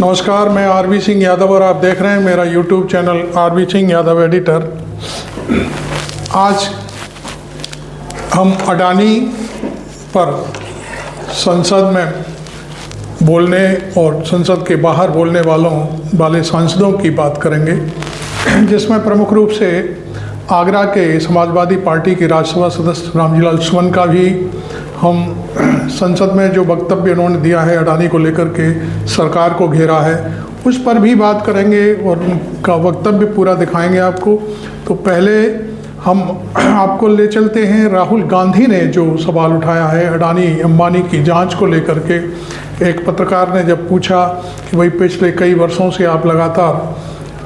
नमस्कार, मैं आरवी सिंह यादव और आप देख रहे हैं मेरा YouTube channel RV Singh Yadav editor. आज हम अडानी पर संसद में बोलने और संसद के बाहर बोलने वाले सांसदों की बात करेंगे, जिसमें प्रमुख रूप से आगरा के समाजवादी पार्टी के राज्यसभा सदस्य रामजी लक्ष्मण का भी हम संसद में जो वक्तव्य उन्होंने दिया है अडानी को लेकर के सरकार को घेरा है, उस पर भी बात करेंगे और उनका वक्तव्य पूरा दिखाएंगे आपको। तो पहले हम आपको ले चलते हैं, राहुल गांधी ने जो सवाल उठाया है अडानी अंबानी की जांच को लेकर के। एक पत्रकार ने जब पूछा कि भाई पिछले कई वर्षों से आप लगातार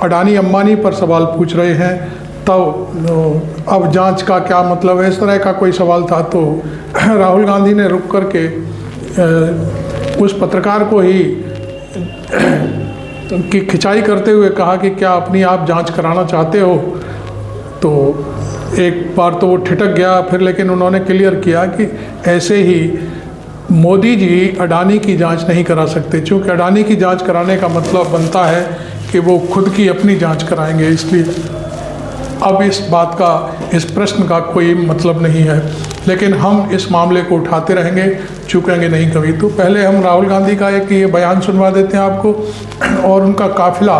अडानी अंबानी पर सवाल पूछ रहे हैं, तब अब जांच का क्या मतलब है, इस तरह का कोई सवाल था, तो राहुल गांधी ने रुक करके उस पत्रकार को ही की खिंचाई करते हुए कहा कि क्या अपनी आप जांच कराना चाहते हो। तो एक बार तो वो ठिठक गया, फिर लेकिन उन्होंने क्लियर किया कि ऐसे ही मोदी जी अडानी की जांच नहीं करा सकते, क्योंकि अडानी की जांच कराने का मतलब बनता है कि वो खुद की अपनी जांच कराएंगे। इसलिए अब इस बात का, इस प्रश्न का कोई मतलब नहीं है, लेकिन हम इस मामले को उठाते रहेंगे, चूकेंगे नहीं कभी। तो पहले हम राहुल गांधी का एक ये बयान सुनवा देते हैं आपको, और उनका काफिला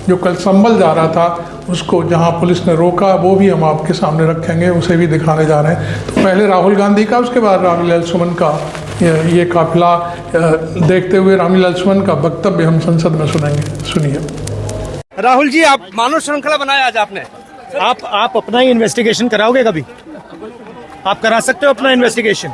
जो कल संभल जा रहा था उसको जहां पुलिस ने रोका वो भी हम आपके सामने रखेंगे, उसे भी दिखाने जा रहे हैं। तो पहले राहुल गांधी का, उसके बाद रामजी लक्ष्मण का ये काफिला देखते हुए रामजी लक्ष्मण का वक्तव्य हम संसद में सुनेंगे। सुनिए। राहुल जी, आप मानव श्रृंखला बनाया आज आपने, आप अपना ही इन्वेस्टिगेशन कराओगे? कभी आप करा सकते हो अपना इन्वेस्टिगेशन?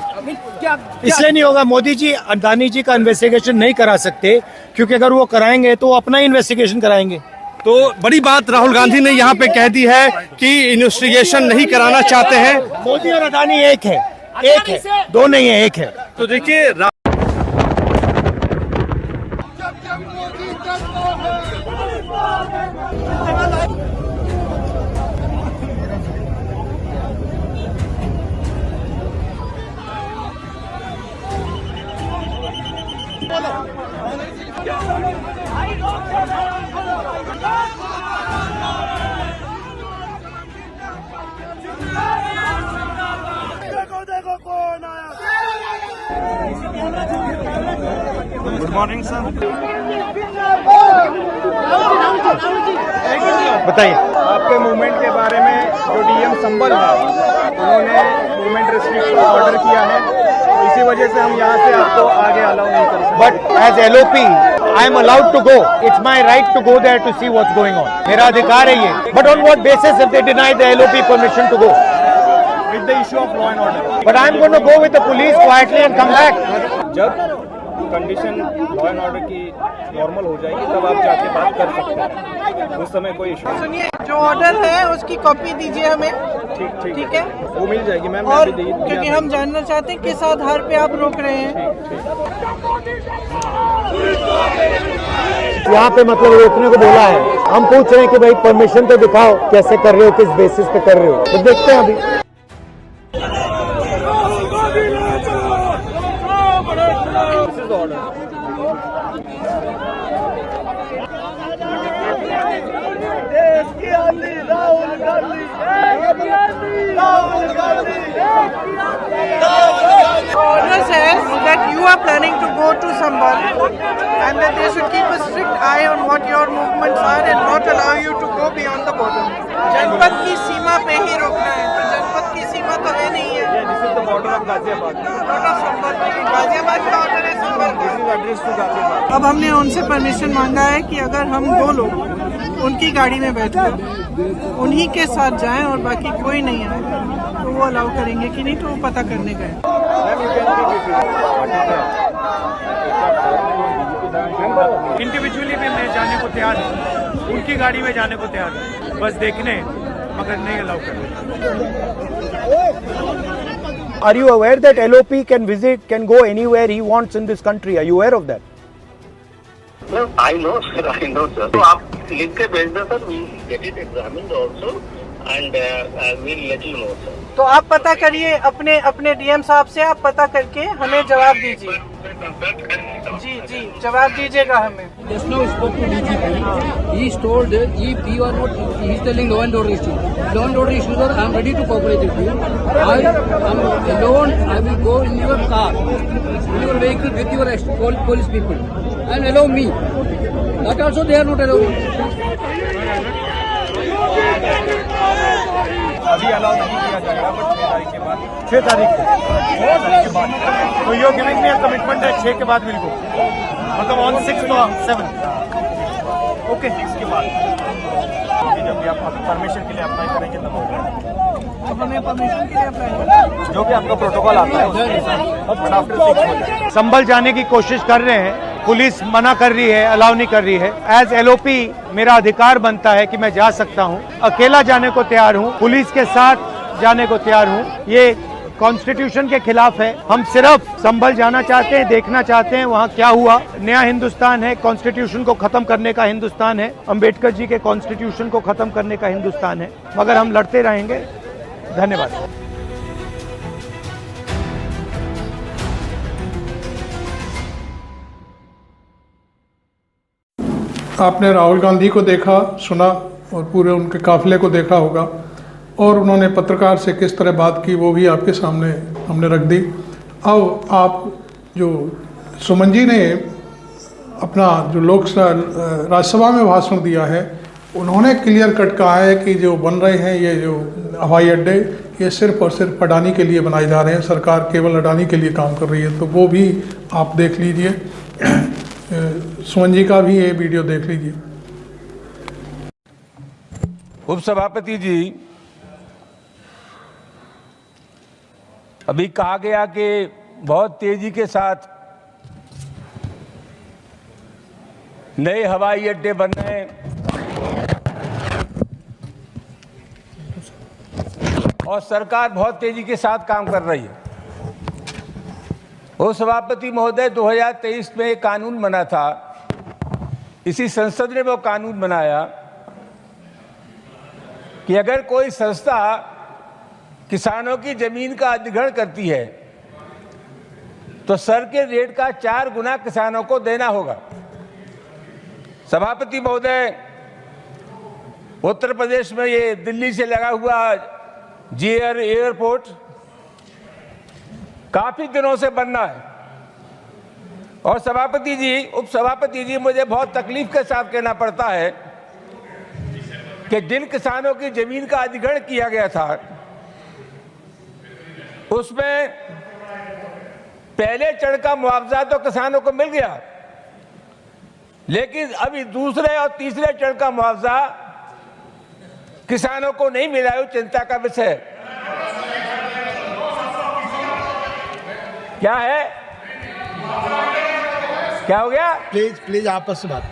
इसलिए नहीं होगा। मोदी जी अडानी जी का इन्वेस्टिगेशन नहीं करा सकते, क्योंकि अगर वो कराएंगे तो वो अपना ही इन्वेस्टिगेशन कराएंगे। तो बड़ी बात राहुल गांधी ने यहाँ पे कह दी है कि इन्वेस्टिगेशन नहीं कराना चाहते हैं। मोदी और अडानी एक है, दो नहीं है, एक है। तो देखिए गुड मॉर्निंग सर, बताइए। आपके मूवमेंट के बारे में जो डीएम संबल है उन्होंने मूवमेंट रिस्ट्रिक्ट का ऑर्डर किया है, तो इसी वजह से हम यहाँ से आपको आगे अलाउ नहीं कर सकते। But as LOP I am allowed to go, it's my right to go there to see what's going on. मेरा अधिकार है ये। But on what basis if they deny the LOP permission to go? With the issue of law and order. But I am going to go with the police quietly and come back. जब condition law and order की normal हो जाएगी तब आप जाके बात कर सकते हैं, उस समय कोई इशू। सुनिए, जो ऑर्डर है उसकी कॉपी दीजिए हमें। ठीक है, वो मिल जाएगी मैम। और क्योंकि हम जानना चाहते हैं किस आधार पे आप रोक रहे हैं। यहाँ पे मतलब रोकने को बोला है, हम पूछ रहे हैं कि भाई परमिशन तो दिखाओ, कैसे कर रहे हो, किस बेसिस पे कर रहे हो, तो देखते हैं अभी। Order says that you are planning to go to Sambal and that they should keep a strict eye on what your movements are and not allow you to go beyond the border. जनपद की सीमा पे ही रोकना है, तो जनपद की सीमा तो है नहीं है। This is the border of Ghaziabad. Border Sambhal, लेकिन गाजियाबाद का ऑर्डर है संबल का। This is address to Ghaziabad. अब हमने उनसे परमिशन मांगा है कि अगर हम दो लोग उनकी गाड़ी में बैठकर उन्हीं के साथ जाएं और बाकी कोई नहीं आए तो वो अलाउ करेंगे कि नहीं, तो वो पता करने गए। इंडिविजुअली भी मैं जाने को तैयार हूँ, उनकी गाड़ी में जाने को तैयार हूँ, बस देखने, मगर नहीं अलाउ करने। Are you aware that LOP can go anywhere he wants in this country? Are you aware of that? No, I know, sir. I know, sir. तो आप लिख के भेज दो sir, we get it examined also and we'll let you know, sir. तो आप पता करिए अपने डीएम साहब से, आप पता करके हमें जवाब दीजिए। concerned, and जी जी जवाब दीजिएगा हमें। Just now spoke to DGP. He told if you are not, he is telling law and order issues. Law and order issues are, I am ready to cooperate with you. I am alone. I will go in your car, in your vehicle with your police people, and allow me. That also they are not allowing. अभी allow नहीं किया जाएगा, but 6 तारीख के बाद 6 तारीख के बाद तो you giving me a commitment है 6 के बाद विल गो, मतलब ऑन 6 to 7 ओके 6 के बाद जब भी आप परमिशन के लिए अप्लाई करेंगे तब होगा। अब हमें परमिशन के लिए अप्लाई जो भी आपका प्रोटोकॉल आता है संभल जाने की कोशिश कर रहे हैं, पुलिस मना कर रही है, अलाउ नहीं कर रही है। एज एलओपी मेरा अधिकार बनता है कि मैं जा सकता हूं, अकेला जाने को तैयार हूं, पुलिस के साथ जाने को तैयार हूं। ये कॉन्स्टिट्यूशन के खिलाफ है। हम सिर्फ संभल जाना चाहते हैं, देखना चाहते हैं वहाँ क्या हुआ। नया हिंदुस्तान है, कॉन्स्टिट्यूशन को खत्म करने का हिंदुस्तान है, अंबेडकर जी के कॉन्स्टिट्यूशन को खत्म करने का हिंदुस्तान है, मगर हम लड़ते रहेंगे। धन्यवाद। आपने राहुल गांधी को देखा, सुना और पूरे उनके काफिले को देखा होगा, और उन्होंने पत्रकार से किस तरह बात की वो भी आपके सामने हमने रख दी। अब आप जो सुमन जी ने अपना जो राज्यसभा में भाषण दिया है, उन्होंने क्लियर कट कहा है कि जो बन रहे हैं ये जो हवाई अड्डे, ये सिर्फ और सिर्फ अडानी के लिए बनाए जा रहे हैं, सरकार केवल अडानी के लिए काम कर रही है। तो वो भी आप देख लीजिए, सुमन जी का भी ये वीडियो देख लीजिए। उपसभापति जी, अभी कहा गया कि बहुत तेजी के साथ नए हवाई अड्डे बन रहे हैं और सरकार बहुत तेजी के साथ काम कर रही है। उपसभापति महोदय, 2023 में एक कानून बना था, इसी संसद ने वो कानून बनाया कि अगर कोई संस्था किसानों की जमीन का अधिग्रहण करती है तो सर के रेट का 4 गुना किसानों को देना होगा। सभापति महोदय, उत्तर प्रदेश में ये दिल्ली से लगा हुआ जीआर एयरपोर्ट काफी दिनों से बनना है और सभापति जी, उपसभापति जी, मुझे बहुत तकलीफ के साथ कहना पड़ता है कि जिन किसानों की जमीन का अधिग्रहण किया गया था उसमें पहले चरण का मुआवजा तो किसानों को मिल गया, लेकिन अभी दूसरे और तीसरे चरण का मुआवजा किसानों को नहीं मिला है। चिंता का विषय क्या है? क्या हो गया? प्लीज आपस में बात।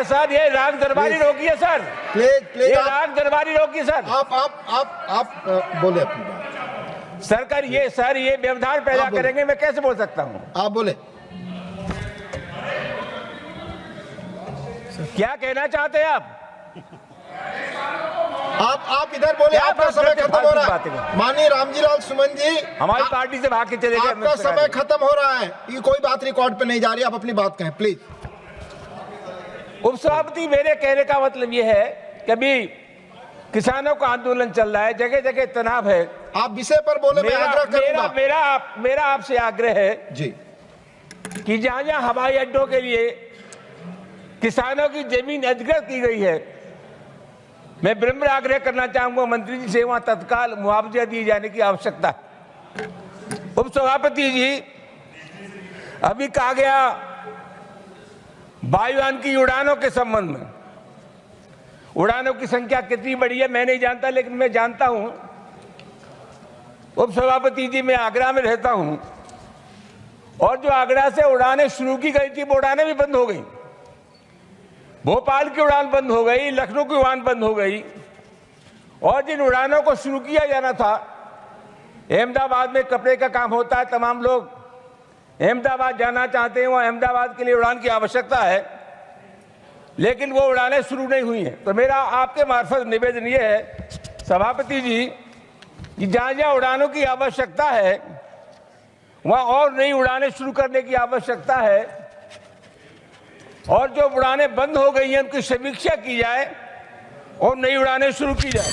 सर ये राग दरबारी रोकिए सर, प्लीज ये राग दरबारी रोकिए सर। आप बोले अपनी बात। सर ये व्यवधान पैदा करेंगे, मैं कैसे बोल सकता हूँ? आप बोले। क्या कहना चाहते हैं आप इधर बोले, आपका समय खत्म हो रहा है। माननीय रामजी लाल सुमन जी, हमारी पार्टी से भाग के चले गए। आपका समय खत्म हो रहा है, ये कोई बात रिकॉर्ड पे नहीं जा रही, आप अपनी बात कहें प्लीज। उपसभापति, मेरे कहने का मतलब ये है कि अभी किसानों का आंदोलन चल रहा है, जगह जगह तनाव है। आप विषय पर बोले, मैं आग्रह करूंगा। मेरा आपसे आग्रह है जी कि जहां जहां हवाई अड्डों के लिए किसानों की जमीन अधिग्रहण की गई है, मैं विनम्र आग्रह करना चाहूंगा मंत्री जी से वहां तत्काल मुआवजा दिए जाने की आवश्यकता है। उपसभापति जी, अभी कहा गया वायुयान की उड़ानों के संबंध में, उड़ानों की संख्या कितनी बढ़ी है मैं नहीं जानता, लेकिन मैं जानता हूं उपसभापति जी, मैं आगरा में रहता हूं और जो आगरा से उड़ानें शुरू की गई थी वो उड़ानें भी बंद हो गई। भोपाल की उड़ान बंद हो गई, लखनऊ की उड़ान बंद हो गई, और जिन उड़ानों को शुरू किया जाना था, अहमदाबाद में कपड़े का काम होता है, तमाम लोग अहमदाबाद जाना चाहते हैं, वहाँ अहमदाबाद के लिए उड़ान की आवश्यकता है, लेकिन वो उड़ानें शुरू नहीं हुई हैं। तो मेरा आपके मार्फत निवेदन ये है सभापति जी कि जहाँ जहाँ उड़ानों की आवश्यकता है वहां और नई उड़ानें शुरू करने की आवश्यकता है और जो उड़ानें बंद हो गई हैं उनकी समीक्षा की जाए और नई उड़ानें शुरू की जाए।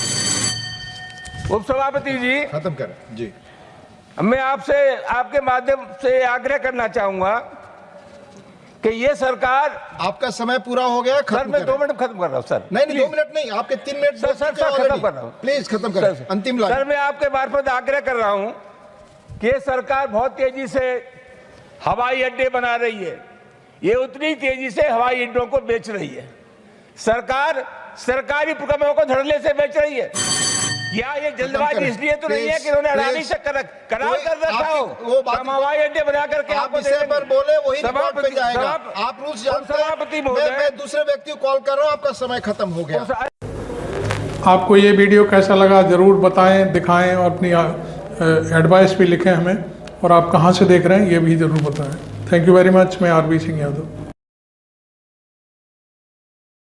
उपसभापति जी, खत्म करें जी। मैं आपसे आपके माध्यम से आग्रह करना चाहूंगा कि ये सरकार, आपका समय पूरा हो गया, सर मैं 2 मिनट खत्म कर रहा हूं सर। नहीं 2 मिनट नहीं, आपके 3 मिनट सर खत्म कर रहा हूं, प्लीज खत्म करें। अंतिम लाइन। सर मैं आपके मार्फत आग्रह कर रहा हूं कि ये सरकार बहुत तेजी से हवाई अड्डे बना रही है, ये उतनी तेजी से हवाई अड्डों को बेच रही है। सरकार सरकारी उपक्रमों को धड़ल्ले से बेच रही है। या ये जल्दबाजी इसलिए तो नहीं है कि उन्होंने अडानी से करार कर रखा हो, हम हवाई अड्डे बना करके आप विषय पर बोले वही रिकॉर्ड पे जाएगा। आप रूल्स जानते हैं। सभापति मैं दूसरे व्यक्ति को कॉल कर रहा हूँ, आपका समय खत्म हो गया। आपको ये वीडियो कैसा लगा ज़रूर बताएं, दिखाएं और अपनी एडवाइस भी लिखें हमें, और आप कहाँ से देख रहे हैं ये भी ज़रूर बताएं। Thank you very much. मैं आरबी सिंह यादव।